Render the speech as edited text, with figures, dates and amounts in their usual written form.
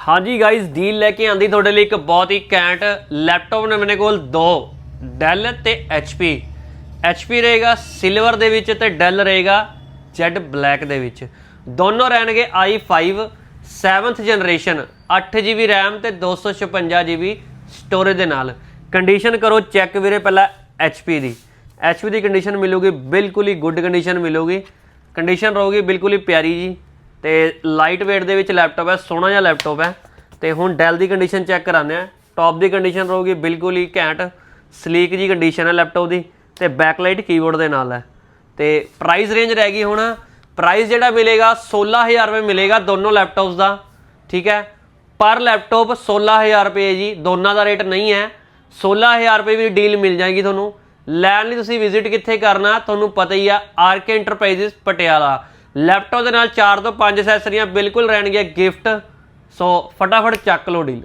हाँ जी guys deal लैके आंदी थोड़े लिए एक बहुत ही कैंट लैपटॉप ने मेरे को दो डैल ते एचपी रहेगा सिल्वर दे विच ते डैल रहेगा जेड ब्लैक दे विच। दोनों रहणगे i5 7th generation 8GB RAM ते 256GB स्टोरेज दे नाल। कंडीशन करो चैक वीरे पहला एचपी दी कंडीशन मिलूगी बिल्कुल ही गुड कंडीशन मिलूगी। कंडीशन रहूगी बिल्कुल ही प्यारी जी ते लाइट वेट दे विच लैपटॉप है, सोहना जिहा लैपटॉप है। तो हुण डैल की कंडीशन चैक कराने हैं। टॉप की कंडीशन रहूगी बिल्कुल ही घैंट सलीक जी कंडीशन है लैपटॉप की ते बैकलाइट कीबोर्ड के नाल है। तो प्राइस रेंज रह गई हुण प्राइस जिहड़ा मिलेगा 16,000 रुपये मिलेगा दोनों लैपटॉप्स का। ठीक है, पर लैपटॉप 16,000 रुपये जी, दोनों का रेट नहीं है। 16,000 रुपये भी डील मिल जाएगी थोनों। लैन लई तुसीं विजिट कित्थे करना थोनों पता ही है, आरके इंटरप्राइजेस पटियाला। लैपटॉप के नाल 4 ਤੋਂ 5 ਐਸੈਸਰੀਆਂ बिल्कुल रहणगीਆਂ गिफ्ट। सो फटाफट चक लो डील।